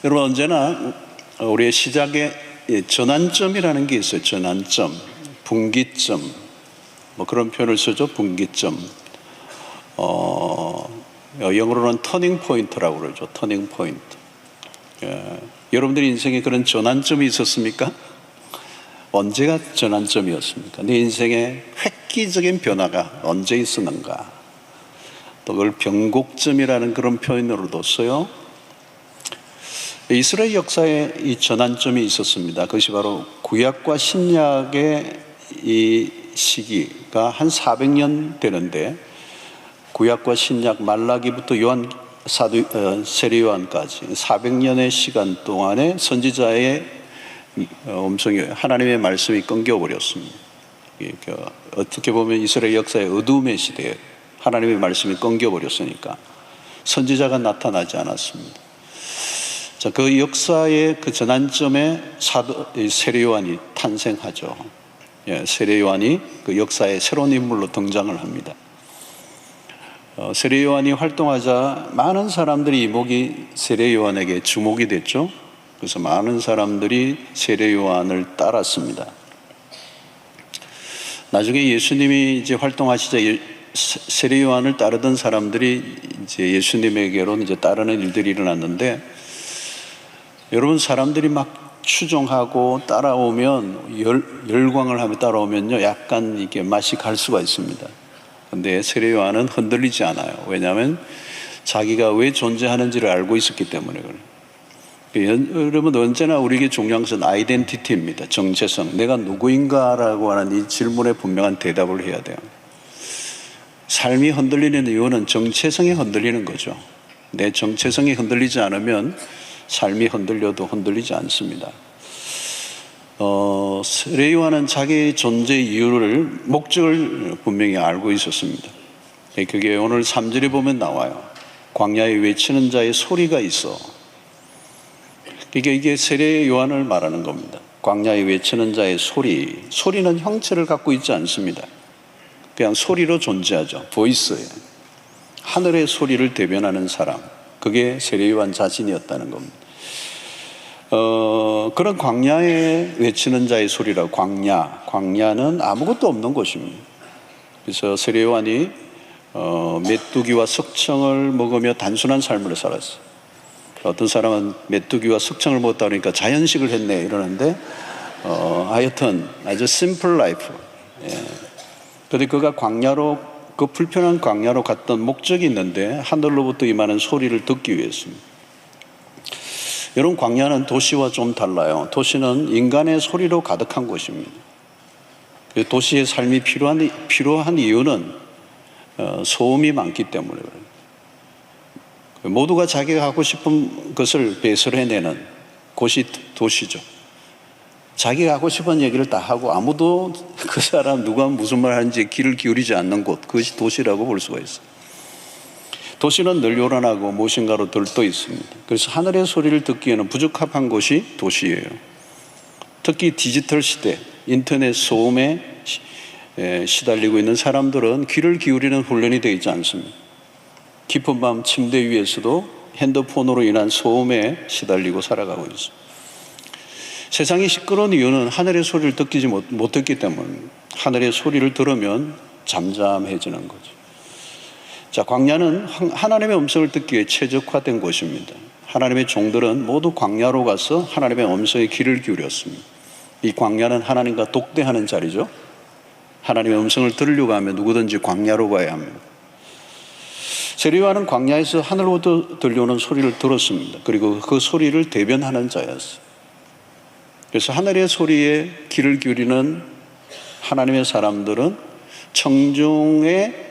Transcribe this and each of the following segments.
여러분, 언제나 우리의 시작에 전환점이라는 게 있어요. 전환점, 분기점, 뭐 그런 표현을 쓰죠. 분기점. 영어로는 터닝 포인트라고 그러죠. 터닝 포인트. 여러분들의 인생에 그런 전환점이 있었습니까? 언제가 전환점이었습니까? 내 인생에 획기적인 변화가 언제 있었는가? 또 그걸 변곡점이라는 그런 표현으로도 써요. 이스라엘 역사에 이 전환점이 있었습니다. 그것이 바로 구약과 신약의 이 시기가 한 400년 되는데, 구약과 신약 말라기부터 세례 요한까지 400년의 시간 동안에 선지자의 음성이, 하나님의 말씀이 끊겨버렸습니다. 어떻게 보면 이스라엘 역사의 어두움의 시대에 하나님의 말씀이 끊겨버렸으니까 선지자가 나타나지 않았습니다. 자, 그 역사의 그 전환점에 세례 요한이 탄생하죠. 세례 요한이 그 역사의 새로운 인물로 등장을 합니다. 세례 요한이 활동하자 많은 사람들이 이목이 세례 요한에게 주목이 됐죠. 그래서 많은 사람들이 세례 요한을 따랐습니다. 나중에 예수님이 이제 활동하시자 세례 요한을 따르던 사람들이 이제 예수님에게로 이제 따르는 일들이 일어났는데, 여러분, 사람들이 막 추종하고 따라오면 열광을 하며 따라오면요, 약간 이게 맛이 갈 수가 있습니다. 근데 세례 요한은 흔들리지 않아요. 왜냐하면 자기가 왜 존재하는지를 알고 있었기 때문에 그래요. 여러분, 언제나 우리에게 중요한 것은 아이덴티티입니다. 정체성. 내가 누구인가라고 하는 이 질문에 분명한 대답을 해야 돼요. 삶이 흔들리는 이유는 정체성이 흔들리는 거죠. 내 정체성이 흔들리지 않으면 삶이 흔들려도 흔들리지 않습니다. 세례 요한은 자기의 존재 이유를, 목적을 분명히 알고 있었습니다. 그게 오늘 3절에 보면 나와요. 광야에 외치는 자의 소리가 있어. 이게 세례 요한을 말하는 겁니다. 광야에 외치는 자의 소리. 소리는 형체를 갖고 있지 않습니다. 그냥 소리로 존재하죠. 보이스예요. 하늘의 소리를 대변하는 사람. 그게 세례 요한 자신이었다는 겁니다. 그런 광야에 외치는 자의 소리라고. 광야는 아무것도 없는 곳입니다. 그래서 세례 요한이 메뚜기와 석청을 먹으며 단순한 삶을 살았어요. 어떤 사람은 메뚜기와 석청을 먹었다 그러니까 자연식을 했네 이러는데, 하여튼 아주 심플 라이프. 그런데 그가 그 불편한 광야로 갔던 목적이 있는데, 하늘로부터 임하는 소리를 듣기 위해서입니다. 여러분, 광야는 도시와 좀 달라요. 도시는 인간의 소리로 가득한 곳입니다. 도시의 삶이 필요한 이유는 소음이 많기 때문에 그래요. 모두가 자기가 하고 싶은 것을 배설해내는 곳이 도시죠. 자기가 하고 싶은 얘기를 다 하고 아무도 그 사람 누가 무슨 말 하는지 귀를 기울이지 않는 곳, 그것이 도시라고 볼 수가 있어요. 도시는 늘 요란하고 무엇인가로 들떠 있습니다. 그래서 하늘의 소리를 듣기에는 부적합한 곳이 도시예요. 특히 디지털 시대, 인터넷 소음에 시달리고 있는 사람들은 귀를 기울이는 훈련이 되어 있지 않습니다. 깊은 밤 침대 위에서도 핸드폰으로 인한 소음에 시달리고 살아가고 있습니다. 세상이 시끄러운 이유는 하늘의 소리를 못듣기 때문입니다. 하늘의 소리를 들으면 잠잠해지는 거죠. 자, 광야는 하나님의 음성을 듣기 위해 최적화된 곳입니다. 하나님의 종들은 모두 광야로 가서 하나님의 음성에 귀를 기울였습니다. 이 광야는 하나님과 독대하는 자리죠. 하나님의 음성을 들으려고 하면 누구든지 광야로 가야 합니다. 세례 요한은 광야에서 하늘로부터 들려오는 소리를 들었습니다. 그리고 그 소리를 대변하는 자였어요. 그래서 하늘의 소리에 귀를 기울이는 하나님의 사람들은 청중의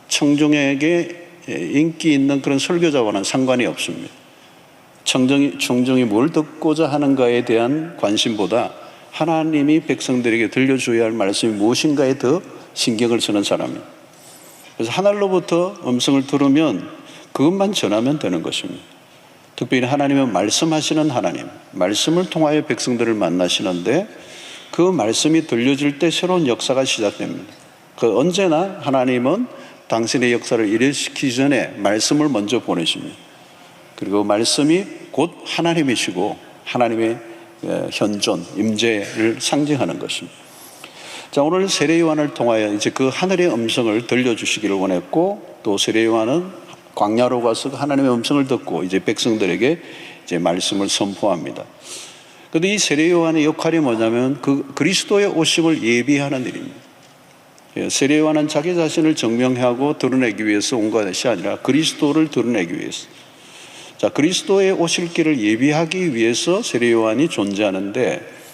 청중에게 인기 있는 그런 설교자와는 상관이 없습니다. 청중이 뭘 듣고자 하는가에 대한 관심보다 하나님이 백성들에게 들려줘야 할 말씀이 무엇인가에 더 신경을 쓰는 사람입니다. 그래서 하늘로부터 음성을 들으면 그것만 전하면 되는 것입니다. 특별히 하나님은 말씀하시는 하나님, 말씀을 통하여 백성들을 만나시는데, 그 말씀이 들려질 때 새로운 역사가 시작됩니다. 언제나 하나님은 당신의 역사를 일으키기 전에 말씀을 먼저 보내십니다. 그리고 말씀이 곧 하나님이시고 하나님의 현존, 임재를 상징하는 것입니다. 자, 오늘 세례 요한을 통하여 이제 그 하늘의 음성을 들려주시기를 원했고, 또 세례 요한은 광야로 가서 하나님의 음성을 듣고 이제 백성들에게 이제 말씀을 선포합니다. 그런데 이 세례 요한의 역할이 뭐냐면 그 그리스도의 오심을 예비하는 일입니다. 세례 요한은 자기 자신을 증명하고 드러내기 위해서 온 것이 아니라 그리스도를 드러내기 위해서. 자, 그리스도의 오실 길을 예비하기 위해서 세례 요한이 존재하는데,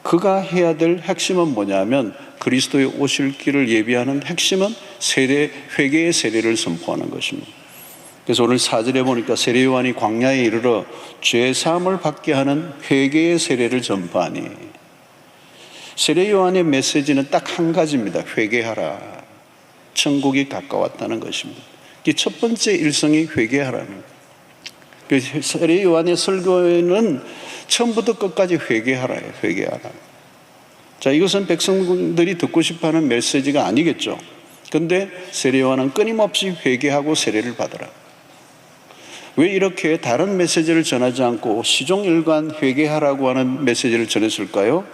그가 해야 될 핵심은 뭐냐면 그리스도의 오실 길을 예비하는 핵심은 회개의 세례를 선포하는 것입니다. 그래서 오늘 4절에 보니까 세례 요한이 광야에 이르러 죄 사함을 받게 하는 회개의 세례를 전파하니, 세례 요한의 메시지는 딱 한 가지입니다. 회개하라. 천국이 가까웠다는 것입니다. 이 첫 번째 일성이 회개하라는 거예요. 세례 요한의 설교에는 처음부터 끝까지 회개하라예요. 회개하라. 자, 이것은 백성들이 듣고 싶어하는 메시지가 아니겠죠. 그런데 세례 요한은 끊임없이 회개하고 세례를 받으라. 왜 이렇게 다른 메시지를 전하지 않고 시종일관 회개하라고 하는 메시지를 전했을까요?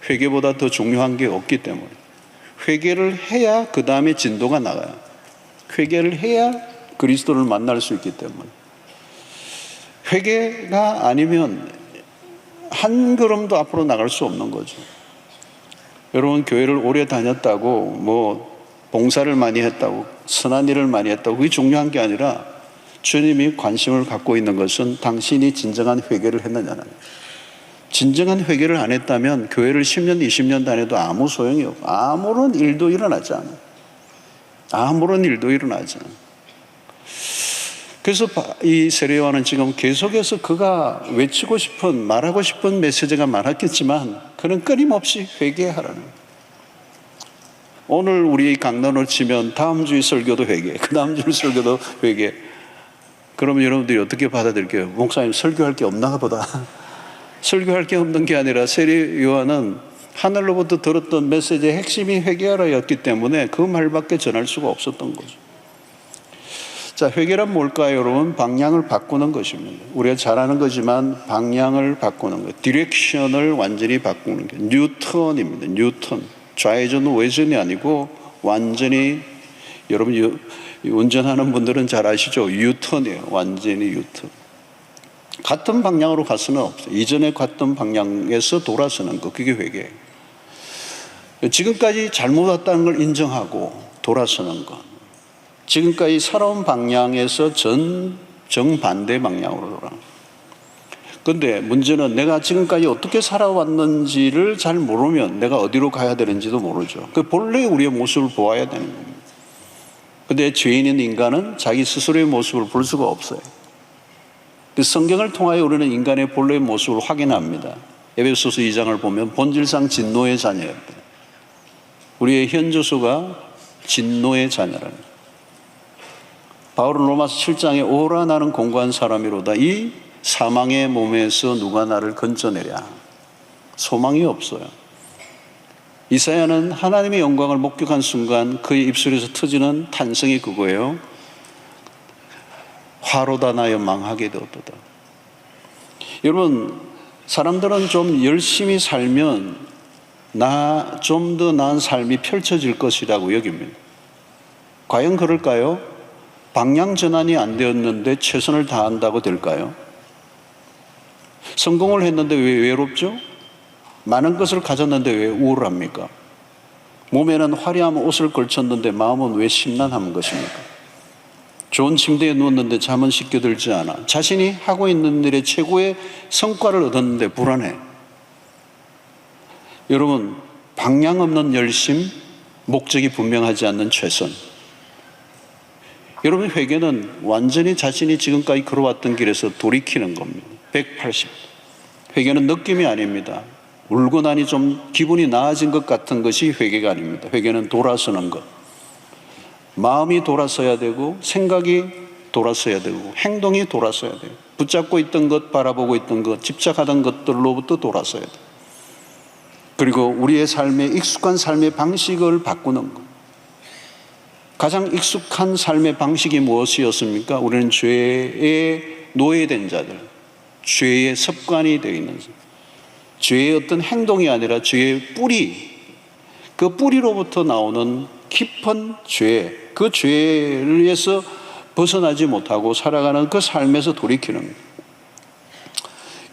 회개보다 더 중요한 게 없기 때문에. 회개를 해야 그 다음에 진도가 나가요. 회개를 해야 그리스도를 만날 수 있기 때문에. 회개가 아니면 한 걸음도 앞으로 나갈 수 없는 거죠. 여러분, 교회를 오래 다녔다고 봉사를 많이 했다고 선한 일을 많이 했다고 그게 중요한 게 아니라, 주님이 관심을 갖고 있는 것은 당신이 진정한 회개를 했느냐는 거예요. 진정한 회개를 안 했다면 교회를 10년, 20년 다녀도 아무 소용이 없고 아무런 일도 일어나지 않아요. 아무런 일도 일어나지 않아요. 그래서 이 세례 요한은 지금 계속해서 그가 외치고 싶은, 말하고 싶은 메시지가 많았겠지만 그는 끊임없이 회개하라는 거예요. 오늘 우리 강단을 치면 다음 주의 설교도 회개, 그 다음 주의 설교도 회개. 그러면 여러분들이 어떻게 받아들일게요? 목사님, 설교할 게 없나 보다. 설교할 게 없는 게 아니라 세례 요한은 하늘로부터 들었던 메시지의 핵심이 회개하라였기 때문에 그 말밖에 전할 수가 없었던 거죠. 자, 회개란 뭘까요, 여러분? 방향을 바꾸는 것입니다. 우리가 잘 아는 거지만 방향을 바꾸는 것, 디렉션을 완전히 바꾸는 게 뉴턴입니다. 뉴턴. 좌회전 우회전이 아니고 완전히, 여러분 운전하는 분들은 잘 아시죠? 유턴이에요. 완전히 유턴. 같은 방향으로 갈 수는 없어요. 이전에 갔던 방향에서 돌아서는 것, 그게 회개예요. 지금까지 잘못 왔다는 걸 인정하고 돌아서는 것. 지금까지 살아온 방향에서 정반대 방향으로 돌아가는 것. 그런데 문제는 내가 지금까지 어떻게 살아왔는지를 잘 모르면 내가 어디로 가야 되는지도 모르죠. 그 본래 우리의 모습을 보아야 되는 겁니다. 그런데 죄인인 인간은 자기 스스로의 모습을 볼 수가 없어요. 그 성경을 통하여 우리는 인간의 본래의 모습을 확인합니다. 에베소서 2장을 보면 본질상 진노의 자녀였다. 우리의 현저수가 진노의 자녀라는. 바울은 로마서 7장에 오라 나는 공고한 사람이로다. 이 사망의 몸에서 누가 나를 건져내랴. 소망이 없어요. 이사야는 하나님의 영광을 목격한 순간 그의 입술에서 터지는 탄성이 그거예요. 화로다 나여 망하게 되었도다. 여러분, 사람들은 좀 열심히 살면 좀 더 나은 삶이 펼쳐질 것이라고 여깁니다. 과연 그럴까요? 방향 전환이 안 되었는데 최선을 다한다고 될까요? 성공을 했는데 왜 외롭죠? 많은 것을 가졌는데 왜 우울합니까? 몸에는 화려한 옷을 걸쳤는데 마음은 왜 심란한 것입니까? 좋은 침대에 누웠는데 잠은 쉽게 들지 않아. 자신이 하고 있는 일의 최고의 성과를 얻었는데 불안해. 여러분, 방향 없는 열심, 목적이 분명하지 않는 최선. 여러분, 회개는 완전히 자신이 지금까지 걸어왔던 길에서 돌이키는 겁니다. 180. 회개는 느낌이 아닙니다. 울고 나니 좀 기분이 나아진 것 같은 것이 회개가 아닙니다. 회개는 돌아서는 것. 마음이 돌아서야 되고, 생각이 돌아서야 되고, 행동이 돌아서야 돼요. 붙잡고 있던 것, 바라보고 있던 것, 집착하던 것들로부터 돌아서야 돼요. 그리고 우리의 삶에 익숙한 삶의 방식을 바꾸는 것. 가장 익숙한 삶의 방식이 무엇이었습니까? 우리는 죄의 노예된 자들, 죄의 습관이 되어 있는 자들, 죄의 어떤 행동이 아니라 죄의 뿌리, 그 뿌리로부터 나오는 깊은 죄, 그 죄에서 벗어나지 못하고 살아가는 그 삶에서 돌이키는 거예요.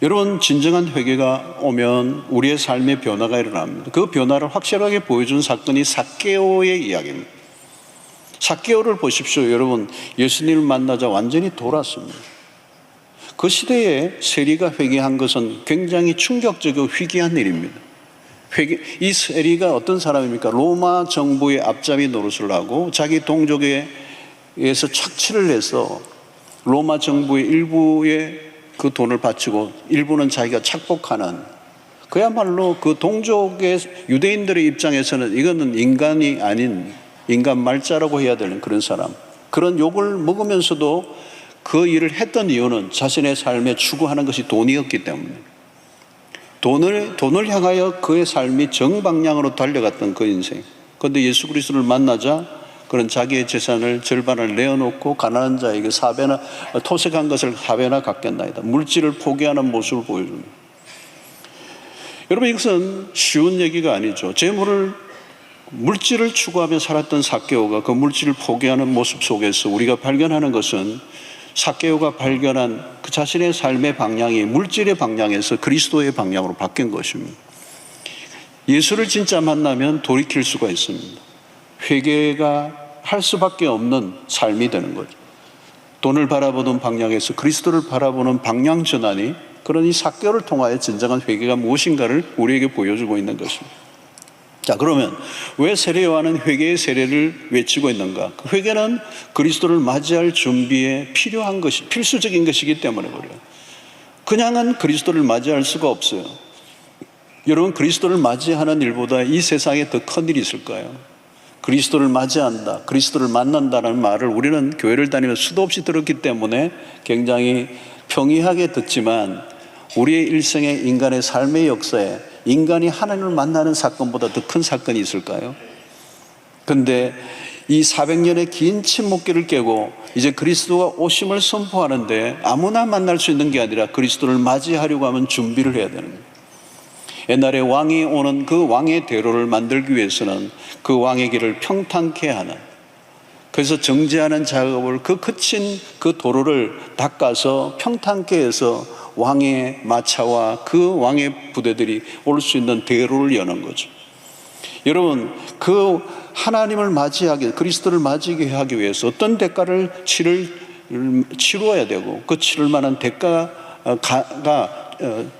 여러분, 진정한 회개가 오면 우리의 삶의 변화가 일어납니다. 그 변화를 확실하게 보여준 사건이 삭개오의 이야기입니다. 삭개오를 보십시오. 여러분, 예수님을 만나자 완전히 돌았습니다. 그 시대에 세리가 회개한 것은 굉장히 충격적이고 희귀한 일입니다. 이 세리가 어떤 사람입니까? 로마 정부의 앞잡이 노릇을 하고 자기 동족에 의해서 착취를 해서 로마 정부의 일부의 그 돈을 바치고 일부는 자기가 착복하는, 그야말로 그 동족의 유대인들의 입장에서는 이거는 인간이 아닌 인간 말자라고 해야 되는 그런 사람, 그런 욕을 먹으면서도 그 일을 했던 이유는 자신의 삶에 추구하는 것이 돈이었기 때문에, 돈을 향하여 그의 삶이 정방향으로 달려갔던 그 인생. 그런데 예수 그리스도를 만나자 그런 자기의 재산을 절반을 내어놓고 가난한 자에게 토색한 것을 4배나 갚겠나이다. 물질을 포기하는 모습을 보여줍니다. 여러분, 이것은 쉬운 얘기가 아니죠. 물질을 추구하며 살았던 삭개오가 그 물질을 포기하는 모습 속에서 우리가 발견하는 것은 삭개오가 발견한 그 자신의 삶의 방향이 물질의 방향에서 그리스도의 방향으로 바뀐 것입니다. 예수를 진짜 만나면 돌이킬 수가 있습니다. 회개가 할 수밖에 없는 삶이 되는 거죠. 돈을 바라보는 방향에서 그리스도를 바라보는 방향 전환이, 그런 이 삭개오를 통하여 진정한 회개가 무엇인가를 우리에게 보여주고 있는 것입니다. 자, 그러면 왜 세례 요한은 회개의 세례를 외치고 있는가? 그 회개는 그리스도를 맞이할 준비에 필요한 것이, 필수적인 것이기 때문에 그래요. 그냥은 그리스도를 맞이할 수가 없어요. 여러분, 그리스도를 맞이하는 일보다 이 세상에 더 큰 일이 있을까요? 그리스도를 맞이한다, 그리스도를 만난다는 말을 우리는 교회를 다니면서 수도 없이 들었기 때문에 굉장히 평이하게 듣지만, 우리의 일생의 인간의 삶의 역사에 인간이 하나님을 만나는 사건보다 더 큰 사건이 있을까요? 그런데 이 400년의 긴 침묵기를 깨고 이제 그리스도가 오심을 선포하는데 아무나 만날 수 있는 게 아니라 그리스도를 맞이하려고 하면 준비를 해야 되는 거예요. 옛날에 왕이 오는 그 왕의 대로를 만들기 위해서는 그 왕의 길을 평탄케 하는, 그래서 정지하는 작업을, 그 거친 그 도로를 닦아서 평탄케 해서 왕의 마차와 그 왕의 부대들이 올 수 있는 대로를 여는 거죠. 여러분, 그 하나님을 맞이하기, 그리스도를 맞이하게 하기 위해서 어떤 대가를 치루어야 되고, 그 치를 만한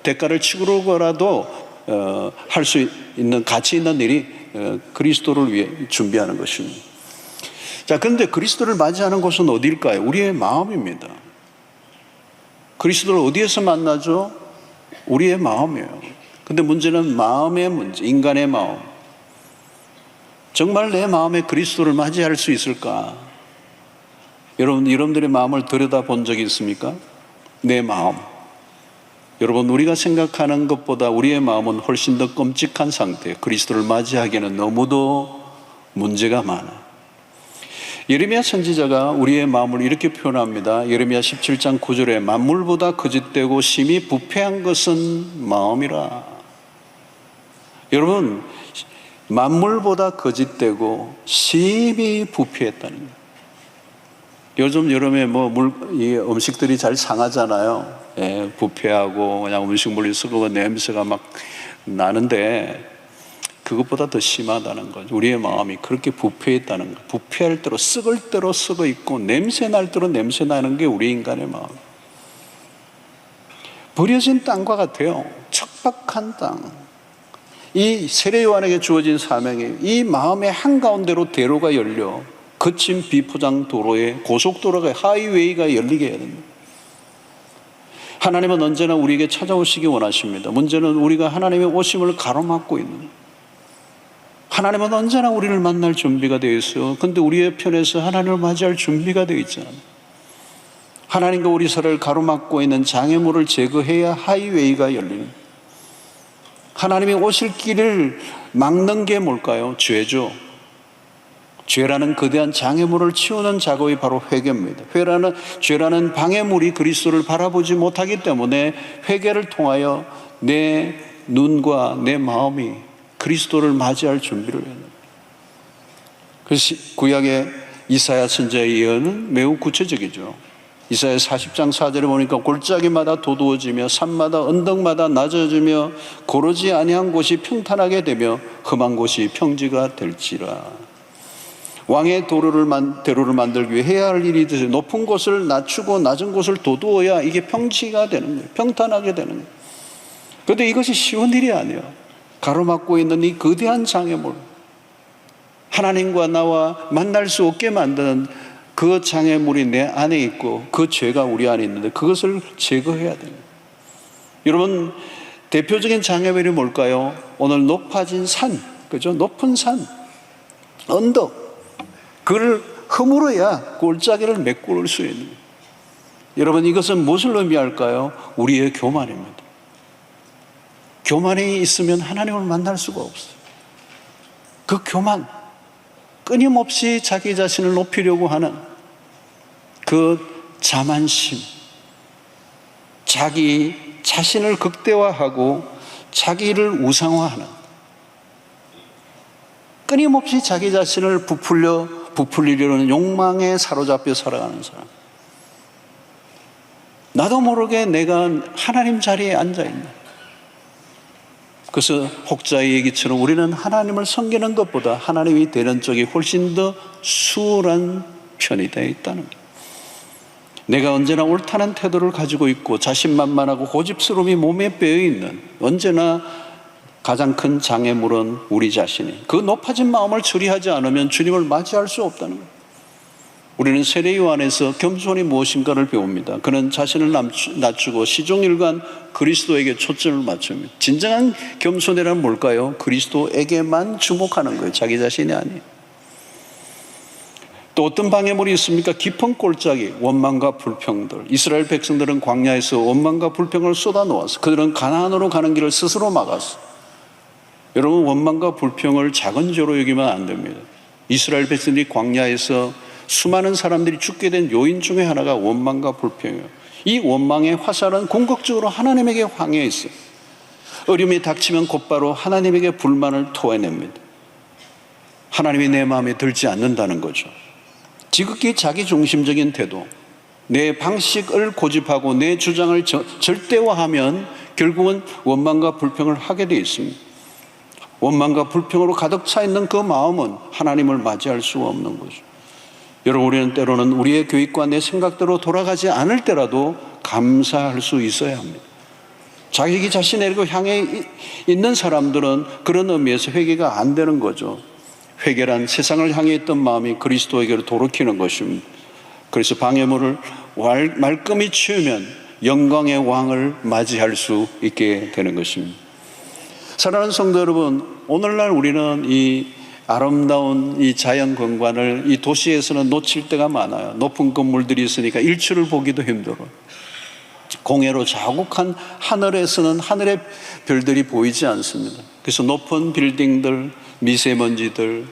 대가를 치르고라도 할 수 있는 가치 있는 일이 그리스도를 위해 준비하는 것입니다. 자, 그런데 그리스도를 맞이하는 곳은 어디일까요? 우리의 마음입니다. 그리스도를 어디에서 만나죠? 우리의 마음이에요. 근데 문제는 마음의 문제, 인간의 마음. 정말 내 마음에 그리스도를 맞이할 수 있을까? 여러분들의 마음을 들여다본 적이 있습니까? 내 마음. 여러분, 우리가 생각하는 것보다 우리의 마음은 훨씬 더 끔찍한 상태예요. 그리스도를 맞이하기에는 너무도 문제가 많아. 예레미야 선지자가 우리의 마음을 이렇게 표현합니다. 예레미야 17장 9절에 만물보다 거짓되고 심히 부패한 것은 마음이라. 여러분, 만물보다 거짓되고 심히 부패했다는 거예요. 요즘 여름에 이 음식들이 잘 상하잖아요. 예, 부패하고 그냥 음식물이 썩고 냄새가 막 나는데, 그것보다 더 심하다는 거죠. 우리의 마음이 그렇게 부패했다는 거예요. 부패할 대로 썩을 대로 썩어 있고 냄새 날 대로 냄새 나는 게 우리 인간의 마음. 버려진 땅과 같아요. 척박한 땅. 이 세례 요한에게 주어진 사명이, 이 마음의 한가운데로 대로가 열려 거친 비포장 도로에, 고속도로가, 하이웨이가 열리게 해야 됩니다. 하나님은 언제나 우리에게 찾아오시기 원하십니다. 문제는 우리가 하나님의 오심을 가로막고 있는, 하나님은 언제나 우리를 만날 준비가 되어 있어요. 그런데 우리의 편에서 하나님을 맞이할 준비가 되어 있잖아요. 하나님과 우리 사이를 가로막고 있는 장애물을 제거해야 하이웨이가 열리는, 하나님이 오실 길을 막는 게 뭘까요? 죄죠. 죄라는 거대한 장애물을 치우는 작업이 바로 회개입니다. 죄라는 방해물이 그리스도를 바라보지 못하기 때문에 회개를 통하여 내 눈과 내 마음이 그리스도를 맞이할 준비를 해야 합니다. 그래서 구약의 이사야 선지자의 예언은 매우 구체적이죠. 이사야 40장 4절에 보니까 골짜기마다 도두어지며 산마다 언덕마다 낮아지며 고르지 아니한 곳이 평탄하게 되며 험한 곳이 평지가 될지라. 왕의 대로를 만들기 위해 해야 할 일이 있듯이 높은 곳을 낮추고 낮은 곳을 도두어야 이게 평지가 되는 거예요. 평탄하게 되는 거예요. 그런데 이것이 쉬운 일이 아니에요. 가로막고 있는 이 거대한 장애물, 하나님과 나와 만날 수 없게 만드는 그 장애물이 내 안에 있고 그 죄가 우리 안에 있는데 그것을 제거해야 됩니다. 여러분, 대표적인 장애물이 뭘까요? 오늘 높아진 산, 그죠? 높은 산, 언덕, 그를 허물어야 골짜기를 메꿀 수 있는 거예요. 여러분, 이것은 무엇을 의미할까요? 우리의 교만입니다. 교만이 있으면 하나님을 만날 수가 없어요. 그 교만, 끊임없이 자기 자신을 높이려고 하는 그 자만심, 자기 자신을 극대화하고 자기를 우상화하는, 끊임없이 자기 자신을 부풀리려는 욕망에 사로잡혀 살아가는 사람. 나도 모르게 내가 하나님 자리에 앉아있는. 그래서 혹자의 얘기처럼 우리는 하나님을 섬기는 것보다 하나님이 되는 쪽이 훨씬 더 수월한 편이 되어 있다는 거예요. 내가 언제나 옳다는 태도를 가지고 있고 자신만만하고 고집스러움이 몸에 배어있는, 언제나 가장 큰 장애물은 우리 자신이, 그 높아진 마음을 처리하지 않으면 주님을 맞이할 수 없다는 거예요. 우리는 세례 요한에서 겸손이 무엇인가를 배웁니다. 그는 자신을 낮추고 시종일관 그리스도에게 초점을 맞춥니다. 진정한 겸손이란 뭘까요? 그리스도에게만 주목하는 거예요. 자기 자신이 아니에요. 또 어떤 방해물이 있습니까? 깊은 골짜기, 원망과 불평들. 이스라엘 백성들은 광야에서 원망과 불평을 쏟아놓았어. 그들은 가나안으로 가는 길을 스스로 막았어. 여러분, 원망과 불평을 작은 죄로 여기면 안 됩니다. 이스라엘 백성들이 광야에서 수많은 사람들이 죽게 된 요인 중에 하나가 원망과 불평이에요. 이 원망의 화살은 궁극적으로 하나님에게 향해 있어요. 어려움이 닥치면 곧바로 하나님에게 불만을 토해냅니다. 하나님이 내 마음에 들지 않는다는 거죠. 지극히 자기중심적인 태도, 내 방식을 고집하고 내 주장을 절대화하면 결국은 원망과 불평을 하게 되어 있습니다. 원망과 불평으로 가득 차 있는 그 마음은 하나님을 맞이할 수가 없는 거죠. 여러분, 우리는 때로는 우리의 계획과 내 생각대로 돌아가지 않을 때라도 감사할 수 있어야 합니다. 자기 자신에게 향해 있는 사람들은 그런 의미에서 회개가 안 되는 거죠. 회개란 세상을 향해 있던 마음이 그리스도에게로 돌이키는 것입니다. 그래서 방해물을 말끔히 치우면 영광의 왕을 맞이할 수 있게 되는 것입니다. 사랑하는 성도 여러분, 오늘날 우리는 이 아름다운 이 자연 경관을 이 도시에서는 놓칠 때가 많아요. 높은 건물들이 있으니까 일출을 보기도 힘들어요. 공해로 자욱한 하늘에서는 하늘의 별들이 보이지 않습니다. 그래서 높은 빌딩들, 미세먼지들,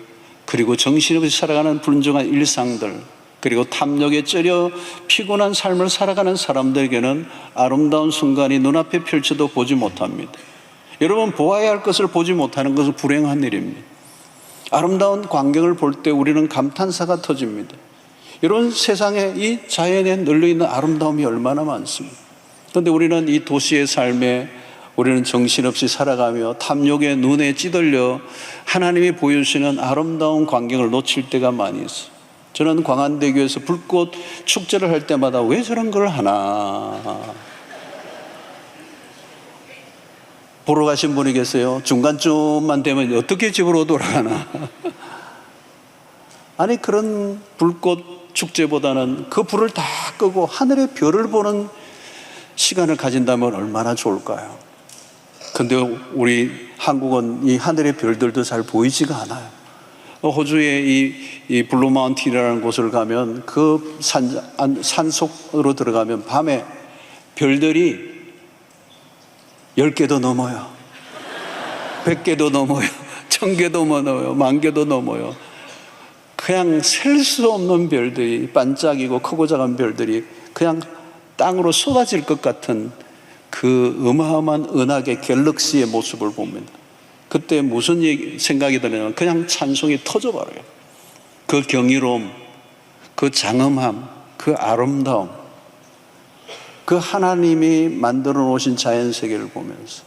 그리고 정신없이 살아가는 불안정한 일상들, 그리고 탐욕에 쩔여 피곤한 삶을 살아가는 사람들에게는 아름다운 순간이 눈앞에 펼쳐도 보지 못합니다. 여러분, 보아야 할 것을 보지 못하는 것은 불행한 일입니다. 아름다운 광경을 볼 때 우리는 감탄사가 터집니다. 이런 세상에 이 자연에 널려있는 아름다움이 얼마나 많습니다. 그런데 우리는 이 도시의 삶에 우리는 정신없이 살아가며 탐욕의 눈에 찌들려 하나님이 보여주시는 아름다운 광경을 놓칠 때가 많이 있어요. 저는 광안대교에서 불꽃 축제를 할 때마다 왜 저런 걸 하나 보러 가신 분이 계세요. 중간쯤만 되면 어떻게 집으로 돌아가나. 아니, 그런 불꽃 축제보다는 그 불을 다 끄고 하늘의 별을 보는 시간을 가진다면 얼마나 좋을까요? 근데 우리 한국은 이 하늘의 별들도 잘 보이지가 않아요. 호주의 이 블루 마운틴이라는 곳을 가면 그 산속으로 들어가면 밤에 별들이 10개도 넘어요. 100개도 넘어요. 1000개도 넘어요. 10,000개도 넘어요. 그냥 셀 수 없는 별들이, 반짝이고 크고 작은 별들이 그냥 땅으로 쏟아질 것 같은 그 어마어마한 은하계 갤럭시의 모습을 봅니다. 그때 무슨 생각이 드냐면 그냥 찬송이 터져버려요. 그 경이로움, 그 장엄함, 그 아름다움, 그 하나님이 만들어 놓으신 자연세계를 보면서,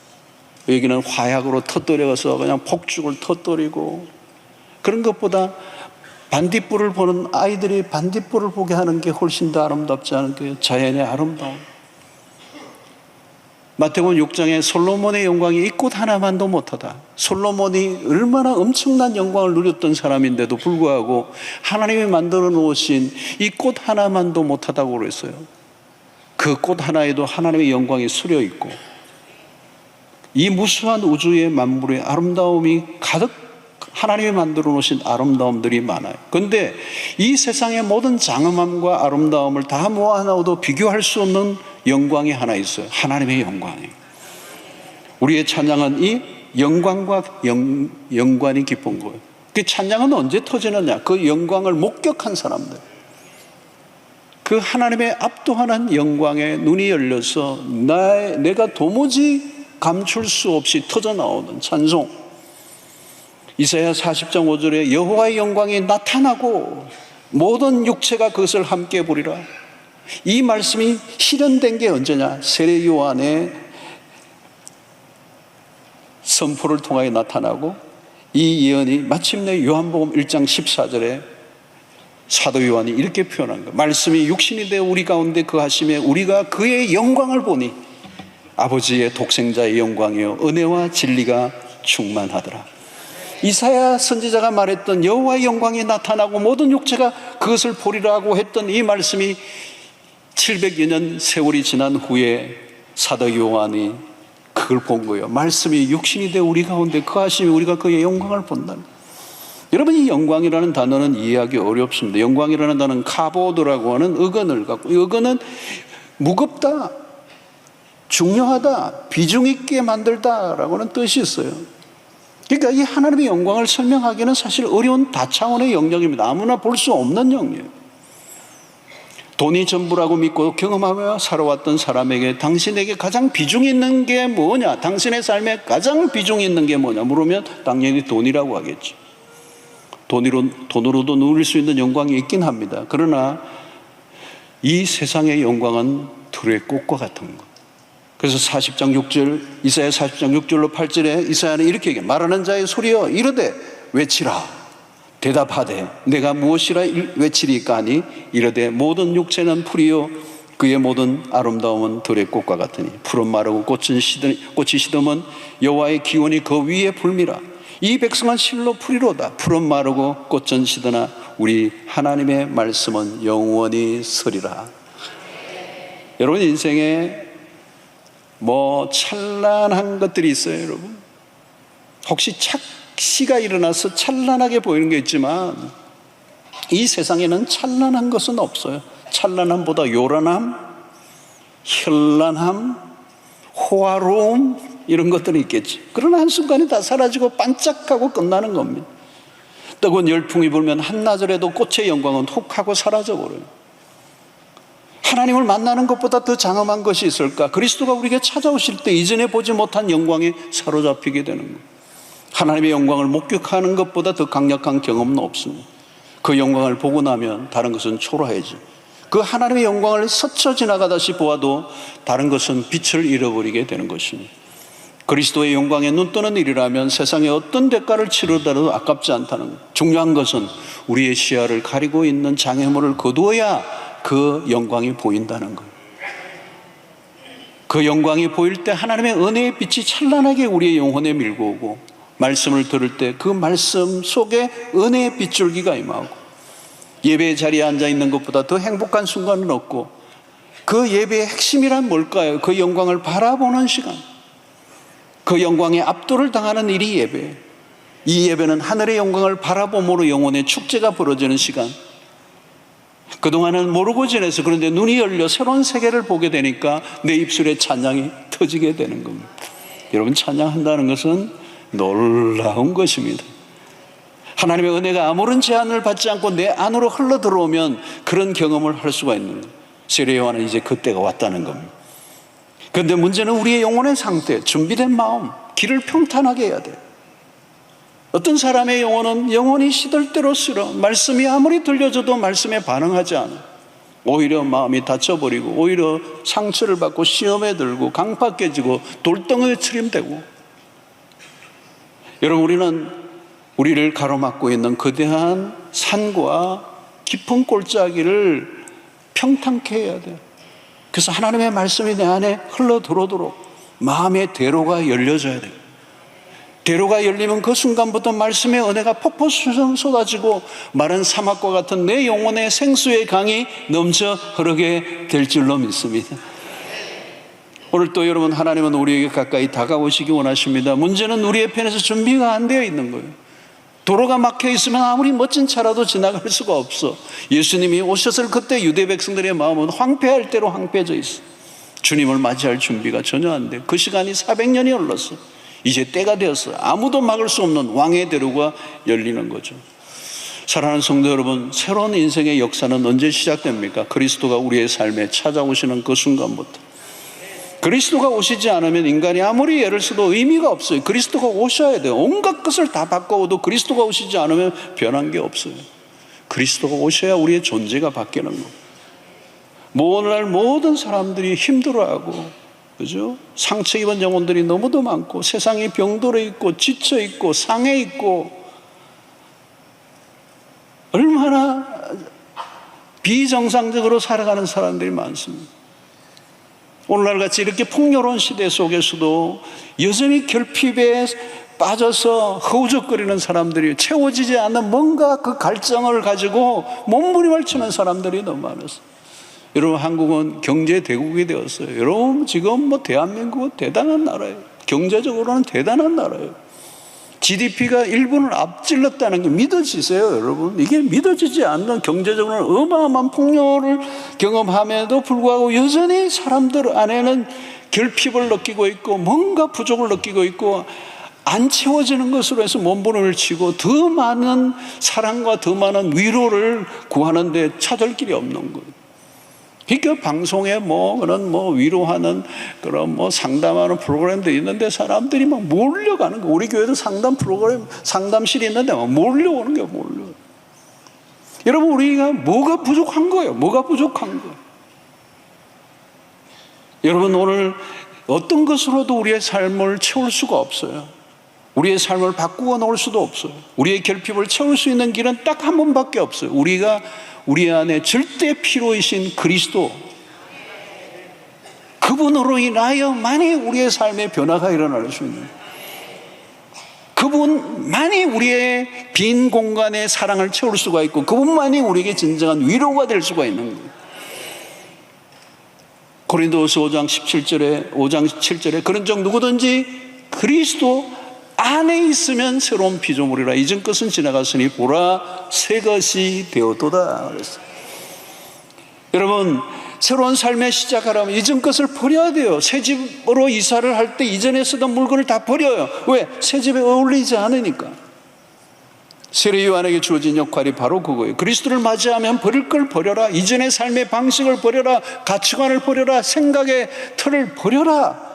여기는 화약으로 터뜨려서 그냥 폭죽을 터뜨리고, 그런 것보다 반딧불을 보는 아이들이 반딧불을 보게 하는 게 훨씬 더 아름답지 않을까요? 자연의 아름다움. 마태복음 6장에 솔로몬의 영광이 이 꽃 하나만도 못하다. 솔로몬이 얼마나 엄청난 영광을 누렸던 사람인데도 불구하고 하나님이 만들어 놓으신 이 꽃 하나만도 못하다고 그랬어요. 그 꽃 하나에도 하나님의 영광이 수려 있고, 이 무수한 우주의 만물의 아름다움이 가득, 하나님이 만들어 놓으신 아름다움들이 많아요. 그런데 이 세상의 모든 장엄함과 아름다움을 다 모아놔도 비교할 수 없는 영광이 하나 있어요. 하나님의 영광이. 우리의 찬양은 이 영광과 연관이 깊은 거예요. 그 찬양은 언제 터지느냐? 그 영광을 목격한 사람들, 그 하나님의 압도하는 영광에 눈이 열려서 내가 도무지 감출 수 없이 터져나오는 찬송. 이사야 40장 5절에 여호와의 영광이 나타나고 모든 육체가 그것을 함께 보리라. 이 말씀이 실현된 게 언제냐? 세례 요한의 선포를 통하여 나타나고, 이 예언이 마침내 요한복음 1장 14절에 사도 요한이 이렇게 표현한 거예요. 말씀이 육신이 되어 우리 가운데 거하심에 우리가 그의 영광을 보니 아버지의 독생자의 영광이요 은혜와 진리가 충만하더라. 이사야 선지자가 말했던 여호와의 영광이 나타나고 모든 육체가 그것을 보리라고 했던 이 말씀이 700여 년 세월이 지난 후에 사도 요한이 그걸 본 거예요. 말씀이 육신이 되어 우리 가운데 거하시며 우리가 그의 영광을 본다는. 여러분, 이 영광이라는 단어는 이해하기 어렵습니다. 영광이라는 단어는 카보드라고 하는 의건을 갖고, 이 의건은 무겁다, 중요하다, 비중 있게 만들다라고는 뜻이 있어요. 그러니까 이 하나님의 영광을 설명하기는 사실 어려운 다차원의 영역입니다. 아무나 볼 수 없는 영역. 돈이 전부라고 믿고 경험하며 살아왔던 사람에게 당신에게 가장 비중 있는 게 뭐냐? 당신의 삶에 가장 비중 있는 게 뭐냐? 물으면 당연히 돈이라고 하겠죠. 돈으로도 누릴 수 있는 영광이 있긴 합니다. 그러나 이 세상의 영광은 들의 꽃과 같은 것. 그래서 40장 6절, 이사야 40장 6절로 8절에 이사야는 이렇게 얘기해요. 말하는 자의 소리여 이르되 외치라. 대답하되 내가 무엇이라 외치리까 하니 이르되 모든 육체는 풀이요 그의 모든 아름다움은 들의 꽃과 같으니 풀은 마르고 꽃이 시듬은 여호와의 기운이 그 위에 불미라. 이 백성은 실로 풀이로다. 풀은 마르고 꽃은 시드나 우리 하나님의 말씀은 영원히 서리라. 여러분, 인생에 찬란한 것들이 있어요, 여러분. 혹시 착시가 일어나서 찬란하게 보이는 게 있지만 이 세상에는 찬란한 것은 없어요. 찬란함보다 요란함, 현란함, 호화로움, 이런 것들은 있겠지. 그러나 한순간에 다 사라지고 반짝하고 끝나는 겁니다. 뜨거운 열풍이 불면 한나절에도 꽃의 영광은 훅 하고 사라져버려요. 하나님을 만나는 것보다 더 장엄한 것이 있을까? 그리스도가 우리에게 찾아오실 때 이전에 보지 못한 영광에 사로잡히게 되는 거예요. 하나님의 영광을 목격하는 것보다 더 강력한 경험은 없습니다. 그 영광을 보고 나면 다른 것은 초라해져. 그 하나님의 영광을 스쳐 지나가다시 보아도 다른 것은 빛을 잃어버리게 되는 것입니다. 그리스도의 영광에 눈뜨는 일이라면 세상에 어떤 대가를 치르더라도 아깝지 않다는 것. 중요한 것은 우리의 시야를 가리고 있는 장애물을 거두어야 그 영광이 보인다는 것. 그 영광이 보일 때 하나님의 은혜의 빛이 찬란하게 우리의 영혼에 밀고 오고, 말씀을 들을 때 그 말씀 속에 은혜의 빗줄기가 임하고, 예배의 자리에 앉아 있는 것보다 더 행복한 순간은 없고, 그 예배의 핵심이란 뭘까요? 그 영광을 바라보는 시간, 그 영광에 압도를 당하는 일이 예배예요. 이 예배는 하늘의 영광을 바라봄으로 영혼의 축제가 벌어지는 시간. 그동안은 모르고 지내서 그런데 눈이 열려 새로운 세계를 보게 되니까 내 입술에 찬양이 터지게 되는 겁니다. 여러분, 찬양한다는 것은 놀라운 것입니다. 하나님의 은혜가 아무런 제한을 받지 않고 내 안으로 흘러 들어오면 그런 경험을 할 수가 있는 거예요. 세례 요한은 이제 그때가 왔다는 겁니다. 그런데 문제는 우리의 영혼의 상태, 준비된 마음, 길을 평탄하게 해야 돼요. 어떤 사람의 영혼은 영혼이 시들대로 쓸어 말씀이 아무리 들려줘도 말씀에 반응하지 않아. 오히려 마음이 다쳐버리고 오히려 상처를 받고 시험에 들고 강파 깨지고 돌덩이에 치림되고. 여러분, 우리를 가로막고 있는 거대한 산과 깊은 골짜기를 평탄케 해야 돼요. 그래서 하나님의 말씀이 내 안에 흘러 들어오도록 마음의 대로가 열려져야 돼요. 대로가 열리면 그 순간부터 말씀의 은혜가 폭포 쏟아지고 마른 사막과 같은 내 영혼의 생수의 강이 넘쳐 흐르게 될 줄로 믿습니다. 오늘 또 여러분, 하나님은 우리에게 가까이 다가오시기 원하십니다. 문제는 우리의 편에서 준비가 안 되어 있는 거예요. 도로가 막혀 있으면 아무리 멋진 차라도 지나갈 수가 없어. 예수님이 오셨을 그때 유대 백성들의 마음은 황폐할 대로 황폐해져 있어. 주님을 맞이할 준비가 전혀 안 돼. 그 시간이 400년이 흘렀어. 이제 때가 되었어요. 아무도 막을 수 없는 왕의 대로가 열리는 거죠. 사랑하는 성도 여러분, 새로운 인생의 역사는 언제 시작됩니까? 그리스도가 우리의 삶에 찾아오시는 그 순간부터. 그리스도가 오시지 않으면 인간이 아무리 애를 써도 의미가 없어요. 그리스도가 오셔야 돼요. 온갖 것을 다 바꿔도 그리스도가 오시지 않으면 변한 게 없어요. 그리스도가 오셔야 우리의 존재가 바뀌는 거예요. 오늘날 모든 사람들이 힘들어하고, 그죠? 상처 입은 영혼들이 너무도 많고, 세상이 병들어 있고, 지쳐 있고, 상해 있고, 얼마나 비정상적으로 살아가는 사람들이 많습니다. 오늘날 같이 이렇게 풍요로운 시대 속에서도 여전히 결핍에 빠져서 허우적거리는 사람들이, 채워지지 않는 뭔가 그 갈증을 가지고 몸부림을 치는 사람들이 너무 많았어요. 여러분, 한국은 경제 대국이 되었어요. 여러분, 지금 대한민국은 대단한 나라예요. 경제적으로는 대단한 나라예요. GDP가 일본을 앞질렀다는 게 믿어지세요, 여러분? 이게 믿어지지 않는, 경제적으로는 어마어마한 풍요를 경험함에도 불구하고 여전히 사람들 안에는 결핍을 느끼고 있고 뭔가 부족을 느끼고 있고 안 채워지는 것으로 해서 몸부림을 치고 더 많은 사랑과 더 많은 위로를 구하는데 찾을 길이 없는 거예요. 그러니까 방송에 그런 위로하는 그런 상담하는 프로그램도 있는데 사람들이 막 몰려가는 거. 우리 교회도 상담 프로그램, 상담실이 있는데 막 몰려오는 거예요, 몰려. 여러분, 우리가 뭐가 부족한 거예요? 뭐가 부족한 거예요? 여러분, 오늘 어떤 것으로도 우리의 삶을 채울 수가 없어요. 우리의 삶을 바꾸어 놓을 수도 없어요. 우리의 결핍을 채울 수 있는 길은 딱 한 번밖에 없어요. 우리 안에 절대 필요이신 그리스도, 그분으로 인하여만이 우리의 삶의 변화가 일어날 수 있는, 그분만이 우리의 빈 공간에 사랑을 채울 수가 있고 그분만이 우리에게 진정한 위로가 될 수가 있는 거예요. 고린도후서 5장 7절에 그런 적 누구든지 그리스도 안에 있으면 새로운 피조물이라. 이전 것은 지나갔으니 보라 새 것이 되었도다 그랬어요. 여러분, 새로운 삶에 시작하려면 이전 것을 버려야 돼요. 새 집으로 이사를 할 때 이전에 쓰던 물건을 다 버려요. 왜? 새 집에 어울리지 않으니까. 세례 요한에게 주어진 역할이 바로 그거예요. 그리스도를 맞이하면 버릴 걸 버려라. 이전의 삶의 방식을 버려라. 가치관을 버려라. 생각의 틀을 버려라.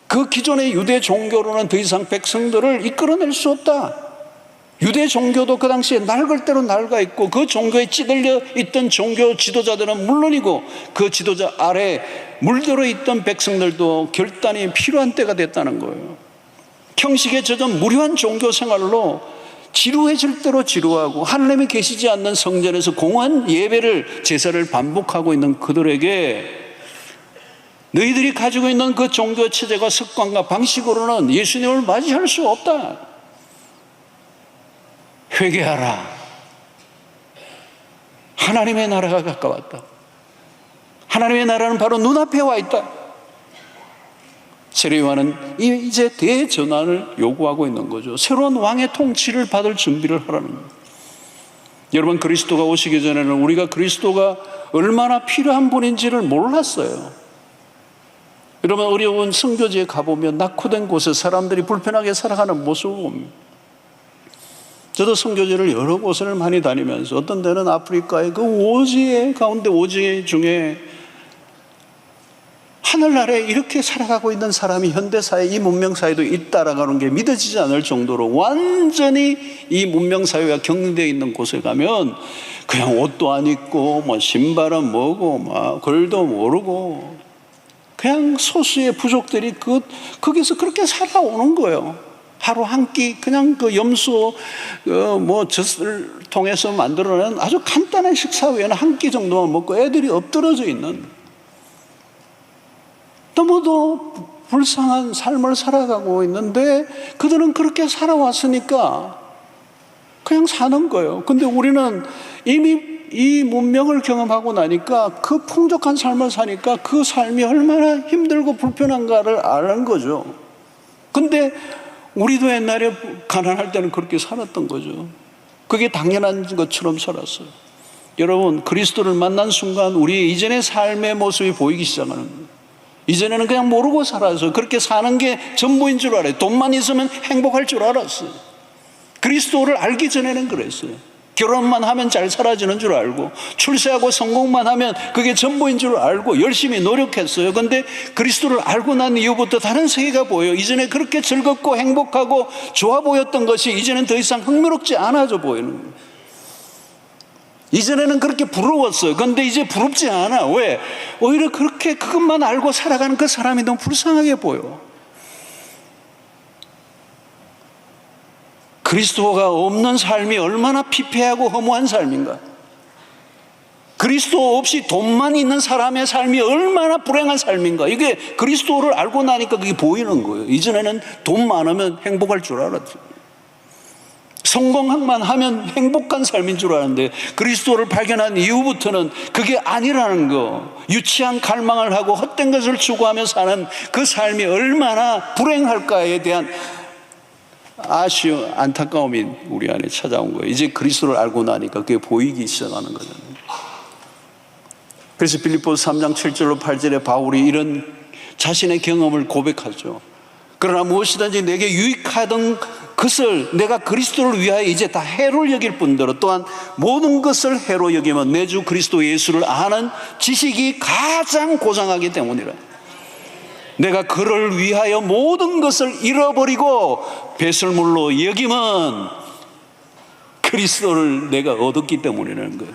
그 기존의 유대 종교로는 더 이상 백성들을 이끌어낼 수 없다. 유대 종교도 그 당시에 낡을 대로 낡아 있고 그 종교에 찌들려 있던 종교 지도자들은 물론이고 그 지도자 아래 물들어 있던 백성들도 결단이 필요한 때가 됐다는 거예요. 형식에 젖은 무료한 종교 생활로 지루해질 대로 지루하고 하나님이 계시지 않는 성전에서 공허한 예배를, 제사를 반복하고 있는 그들에게 너희들이 가지고 있는 그 종교 체제가 습관과 방식으로는 예수님을 맞이할 수 없다. 회개하라. 하나님의 나라가 가까웠다. 하나님의 나라는 바로 눈앞에 와 있다. 세례 요한은 이제 대전환을 요구하고 있는 거죠. 새로운 왕의 통치를 받을 준비를 하라는 거예요. 여러분, 그리스도가 오시기 전에는 우리가 그리스도가 얼마나 필요한 분인지를 몰랐어요. 여러분, 어려운 선교지에 가보면 낙후된 곳에 사람들이 불편하게 살아가는 모습을 봅니다. 저도 선교지를 여러 곳을 많이 다니면서 어떤 데는 아프리카의 그 오지의 가운데 오지 중에 하늘나라에 이렇게 살아가고 있는 사람이 현대사회 이 문명사회도 있다라는 게 믿어지지 않을 정도로 완전히 이 문명사회가 격리되어 있는 곳에 가면 그냥 옷도 안 입고 뭐 신발은 뭐고 막 글도 모르고 그냥 소수의 부족들이 거기서 그렇게 살아오는 거예요. 하루 한 끼 그냥 그 염소 뭐 젖을 통해서 만들어낸 아주 간단한 식사 외에는 한 끼 정도만 먹고 애들이 엎드러져 있는 너무도 불쌍한 삶을 살아가고 있는데 그들은 그렇게 살아왔으니까 그냥 사는 거예요. 근데 우리는 이미 이 문명을 경험하고 나니까 그 풍족한 삶을 사니까 그 삶이 얼마나 힘들고 불편한가를 아는 거죠. 근데 우리도 옛날에 가난할 때는 그렇게 살았던 거죠. 그게 당연한 것처럼 살았어요. 여러분, 그리스도를 만난 순간 우리 이전의 삶의 모습이 보이기 시작하는 거예요. 이전에는 그냥 모르고 살아서 그렇게 사는 게 전부인 줄 알아요. 돈만 있으면 행복할 줄 알았어요. 그리스도를 알기 전에는 그랬어요. 결혼만 하면 잘 살아지는 줄 알고 출세하고 성공만 하면 그게 전부인 줄 알고 열심히 노력했어요. 그런데 그리스도를 알고 난 이후부터 다른 세계가 보여요. 이전에 그렇게 즐겁고 행복하고 좋아 보였던 것이 이제는 더 이상 흥미롭지 않아져 보이는 거예요. 이전에는 그렇게 부러웠어요. 그런데 이제 부럽지 않아. 왜? 오히려 그렇게 그것만 알고 살아가는 그 사람이 너무 불쌍하게 보여. 그리스도가 없는 삶이 얼마나 피폐하고 허무한 삶인가. 그리스도 없이 돈만 있는 사람의 삶이 얼마나 불행한 삶인가. 이게 그리스도를 알고 나니까 그게 보이는 거예요. 이전에는 돈 많으면 행복할 줄 알았죠. 성공만 하면 행복한 삶인 줄 알았는데 그리스도를 발견한 이후부터는 그게 아니라는 거, 유치한 갈망을 하고 헛된 것을 추구하며 사는 그 삶이 얼마나 불행할까에 대한 안타까움이 우리 안에 찾아온 거예요. 이제 그리스도를 알고 나니까 그게 보이기 시작하는 거잖아요. 그래서 빌립보서 3장 7절로 8절에 바울이 이런 자신의 경험을 고백하죠. 그러나 무엇이든지 내게 유익하던 것을 내가 그리스도를 위하여 이제 다 해로 여길 뿐더러 또한 모든 것을 해로 여기면 내 주 그리스도 예수를 아는 지식이 가장 고상하기 때문이라. 내가 그를 위하여 모든 것을 잃어버리고 배설물로 여김은 그리스도를 내가 얻었기 때문이라는 거예요.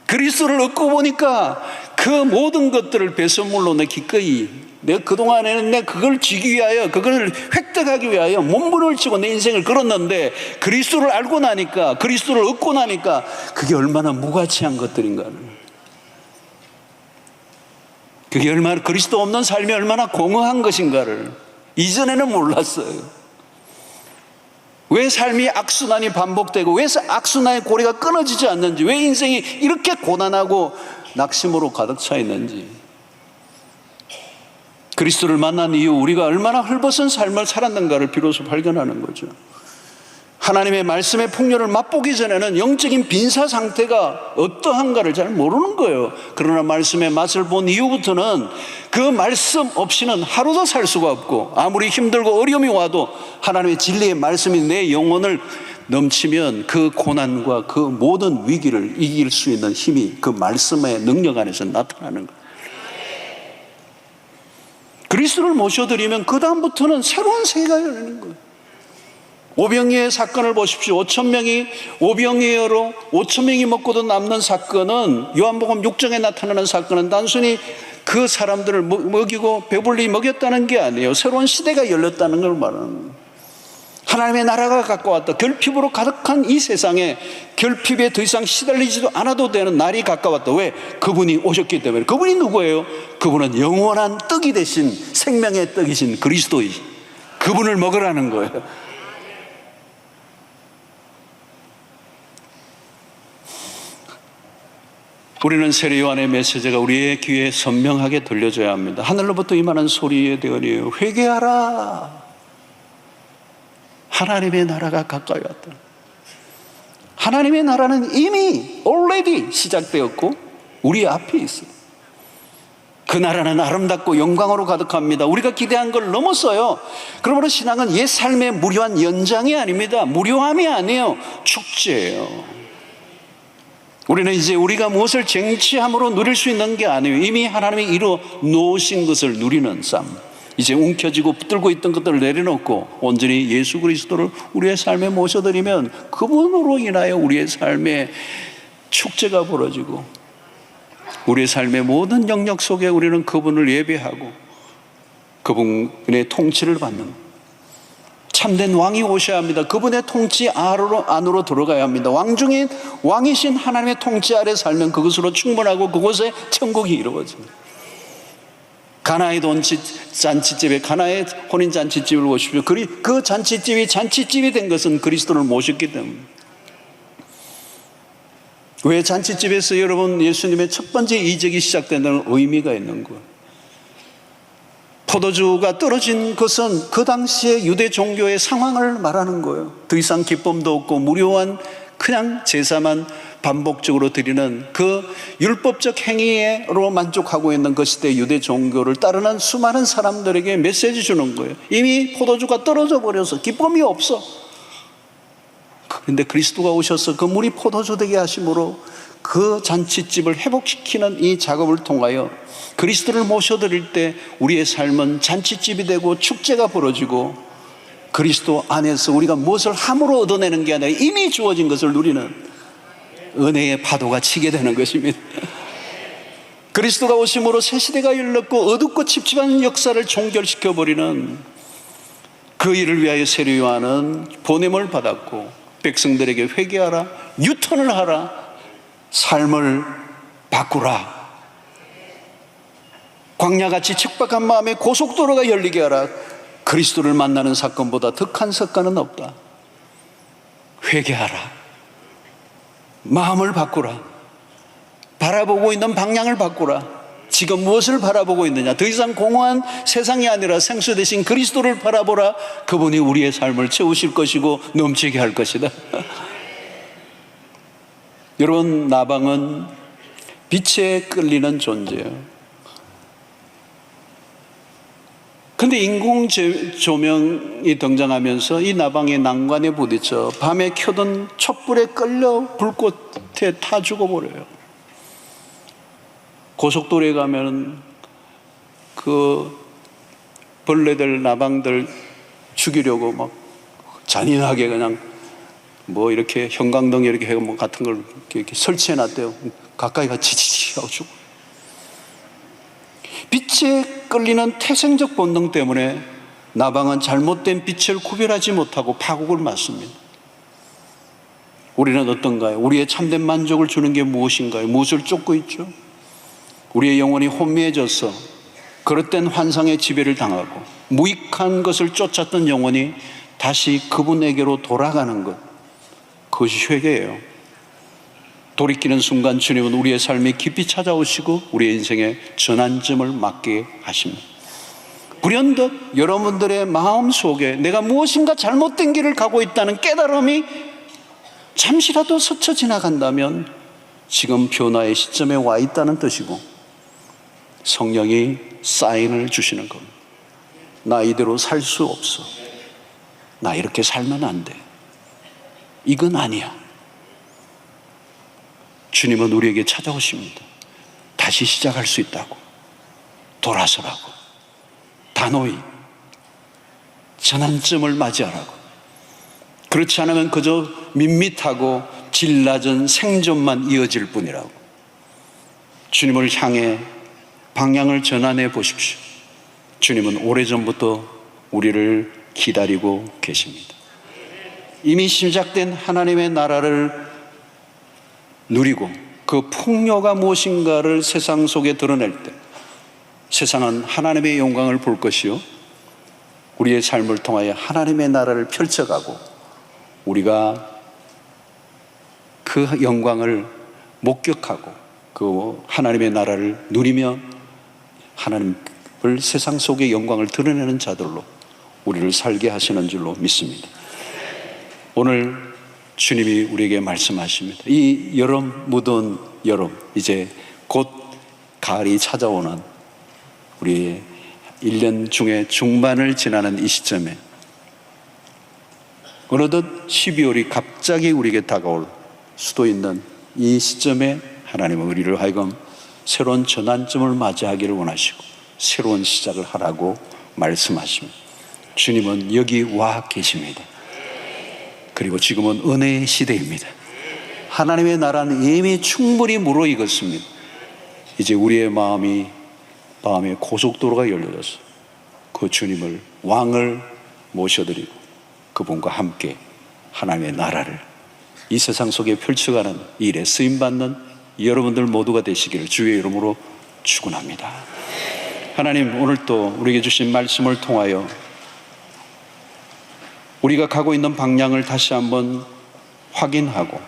그리스도를 얻고 보니까 그 모든 것들을 배설물로 내 기꺼이, 내가 그동안에는 내가 그걸 지기 위하여, 그걸 획득하기 위하여 몸부림을 치고 내 인생을 걸었는데 그리스도를 알고 나니까, 그리스도를 얻고 나니까 그게 얼마나 무가치한 것들인가를, 그게 얼마나 그리스도 없는 삶이 얼마나 공허한 것인가를 이전에는 몰랐어요. 왜 삶이 악순환이 반복되고 왜 악순환의 고리가 끊어지지 않는지, 왜 인생이 이렇게 고난하고 낙심으로 가득 차 있는지, 그리스도를 만난 이후 우리가 얼마나 헐벗은 삶을 살았는가를 비로소 발견하는 거죠. 하나님의 말씀의 풍요를 맛보기 전에는 영적인 빈사 상태가 어떠한가를 잘 모르는 거예요. 그러나 말씀의 맛을 본 이후부터는 그 말씀 없이는 하루도 살 수가 없고, 아무리 힘들고 어려움이 와도 하나님의 진리의 말씀이 내 영혼을 넘치면 그 고난과 그 모든 위기를 이길 수 있는 힘이 그 말씀의 능력 안에서 나타나는 거예요. 그리스도를 모셔드리면 그 다음부터는 새로운 세계가 열리는 거예요. 오병이어의 사건을 보십시오. 5,000명이 오병이어로 5,000명이 먹고도 남는 사건은, 요한복음 6장에 나타나는 사건은 단순히 그 사람들을 먹이고 배불리 먹였다는 게 아니에요. 새로운 시대가 열렸다는 걸 말하는 거예요. 하나님의 나라가 가까웠다. 결핍으로 가득한 이 세상에 결핍에 더 이상 시달리지도 않아도 되는 날이 가까웠다. 왜? 그분이 오셨기 때문에. 그분이 누구예요? 그분은 영원한 떡이 되신, 생명의 떡이신 그리스도이신 그분을 먹으라는 거예요. 우리는 세례 요한의 메시지가 우리의 귀에 선명하게 들려줘야 합니다. 하늘로부터 임하는 소리에 대하여 회개하라. 하나님의 나라가 가까이 왔다. 하나님의 나라는 이미 already 시작되었고 우리 앞에 있어요. 그 나라는 아름답고 영광으로 가득합니다. 우리가 기대한 걸 넘었어요. 그러므로 신앙은 옛 삶의 무료한 연장이 아닙니다. 무료함이 아니에요. 축제예요. 우리는 이제 우리가 무엇을 쟁취함으로 누릴 수 있는 게 아니에요. 이미 하나님이 이루어 놓으신 것을 누리는 삶. 이제 움켜쥐고 붙들고 있던 것들을 내려놓고 온전히 예수 그리스도를 우리의 삶에 모셔드리면 그분으로 인하여 우리의 삶에 축제가 벌어지고 우리의 삶의 모든 영역 속에 우리는 그분을 예배하고 그분의 통치를 받는 참된 왕이 오셔야 합니다. 그분의 통치 안으로 들어가야 합니다. 왕 중에 왕이신 하나님의 통치 아래 살면 그것으로 충분하고 그곳에 천국이 이루어집니다. 가나의 잔치집에 가나의 혼인 잔치집을 보십시오. 그 잔치집이 된 것은 그리스도를 모셨기 때문입니다. 왜 잔치집에서 여러분 예수님의 첫 번째 이적이 시작된다는 의미가 있는 거예요. 포도주가 떨어진 것은 그 당시의 유대 종교의 상황을 말하는 거예요. 더 이상 기쁨도 없고 무료한 그냥 제사만 반복적으로 드리는 그 율법적 행위로 만족하고 있는 그 시대 유대 종교를 따르는 수많은 사람들에게 메시지 주는 거예요. 이미 포도주가 떨어져 버려서 기쁨이 없어. 그런데 그리스도가 오셔서 그 물이 포도주 되게 하심으로 그 잔치집을 회복시키는 이 작업을 통하여 그리스도를 모셔드릴 때 우리의 삶은 잔치집이 되고 축제가 벌어지고 그리스도 안에서 우리가 무엇을 함으로 얻어내는 게 아니라 이미 주어진 것을 누리는 은혜의 파도가 치게 되는 것입니다. 그리스도가 오심으로 새 시대가 열렸고 어둡고 찝찝한 역사를 종결시켜버리는 그 일을 위하여 세례 요한은 보냄을 받았고 백성들에게 회개하라, 유턴을 하라, 삶을 바꾸라, 광야같이 척박한 마음에 고속도로가 열리게 하라. 그리스도를 만나는 사건보다 더 큰 사건은 없다. 회개하라, 마음을 바꾸라, 바라보고 있는 방향을 바꾸라. 지금 무엇을 바라보고 있느냐? 더 이상 공허한 세상이 아니라 생수 대신 그리스도를 바라보라. 그분이 우리의 삶을 채우실 것이고 넘치게 할 것이다. 여러분, 나방은 빛에 끌리는 존재예요. 근데 인공 조명이 등장하면서 이 나방의 난관에 부딪혀 밤에 켜던 촛불에 끌려 불꽃에 타 죽어버려요. 고속도로에 가면 그 벌레들, 나방들 죽이려고 막 잔인하게 그냥 뭐 이렇게 형광등 이렇게 해서 뭐 같은 걸 이렇게 설치해 놨대요. 가까이 가 치치치 하고 죽어. 빛에 끌리는 태생적 본능 때문에 나방은 잘못된 빛을 구별하지 못하고 파국을 맞습니다. 우리는 어떤가요? 우리의 참된 만족을 주는 게 무엇인가요? 무엇을 쫓고 있죠? 우리의 영혼이 혼미해져서 그릇된 환상의 지배를 당하고 무익한 것을 쫓았던 영혼이 다시 그분에게로 돌아가는 것, 그것이 회개예요. 돌이키는 순간 주님은 우리의 삶에 깊이 찾아오시고 우리의 인생의 전환점을 맞게 하십니다. 불현듯 여러분들의 마음 속에 내가 무엇인가 잘못된 길을 가고 있다는 깨달음이 잠시라도 스쳐 지나간다면 지금 변화의 시점에 와 있다는 뜻이고 성령이 사인을 주시는 겁니다. 나 이대로 살 수 없어. 나 이렇게 살면 안 돼. 이건 아니야. 주님은 우리에게 찾아오십니다. 다시 시작할 수 있다고. 돌아서라고. 단호히 전환점을 맞이하라고. 그렇지 않으면 그저 밋밋하고 질 낮은 생존만 이어질 뿐이라고. 주님을 향해 방향을 전환해 보십시오. 주님은 오래전부터 우리를 기다리고 계십니다. 이미 시작된 하나님의 나라를 누리고 그 풍요가 무엇인가를 세상 속에 드러낼 때 세상은 하나님의 영광을 볼 것이요 우리의 삶을 통하여 하나님의 나라를 펼쳐가고 우리가 그 영광을 목격하고 그 하나님의 나라를 누리며 하나님을 세상 속의 영광을 드러내는 자들로 우리를 살게 하시는 줄로 믿습니다. 오늘 주님이 우리에게 말씀하십니다. 이 여름, 무더운 여름, 이제 곧 가을이 찾아오는 우리의 1년 중에 중반을 지나는 이 시점에 어느덧 12월이 갑자기 우리에게 다가올 수도 있는 이 시점에 하나님은 우리를 하여금 새로운 전환점을 맞이하기를 원하시고 새로운 시작을 하라고 말씀하십니다. 주님은 여기 와 계십니다. 그리고 지금은 은혜의 시대입니다. 하나님의 나라는 이미 충분히 무르익었습니다. 이제 우리의 마음에 고속도로가 열려져서 그 주님을 왕을 모셔드리고 그분과 함께 하나님의 나라를 이 세상 속에 펼쳐가는 일에 쓰임받는 여러분들 모두가 되시기를 주의 이름으로 축원합니다. 하나님, 오늘 또 우리에게 주신 말씀을 통하여 우리가 가고 있는 방향을 다시 한번 확인하고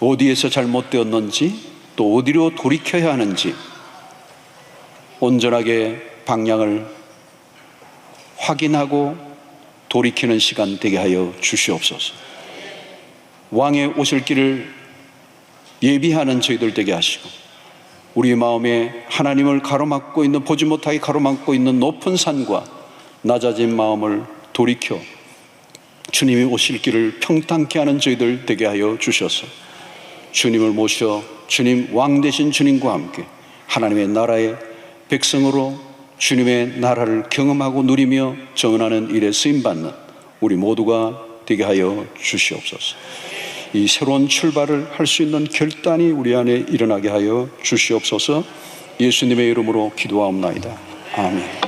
어디에서 잘못되었는지 또 어디로 돌이켜야 하는지 온전하게 방향을 확인하고 돌이키는 시간 되게 하여 주시옵소서. 왕의 오실 길을 예비하는 저희들 되게 하시고 우리 마음에 하나님을 가로막고 있는, 보지 못하게 가로막고 있는 높은 산과 낮아진 마음을 돌이켜 주님이 오실 길을 평탄케 하는 저희들 되게 하여 주셔서 주님을 모셔 주님, 왕 되신 주님과 함께 하나님의 나라의 백성으로 주님의 나라를 경험하고 누리며 정언하는 일에 쓰임받는 우리 모두가 되게 하여 주시옵소서. 이 새로운 출발을 할 수 있는 결단이 우리 안에 일어나게 하여 주시옵소서. 예수님의 이름으로 기도하옵나이다. 아멘.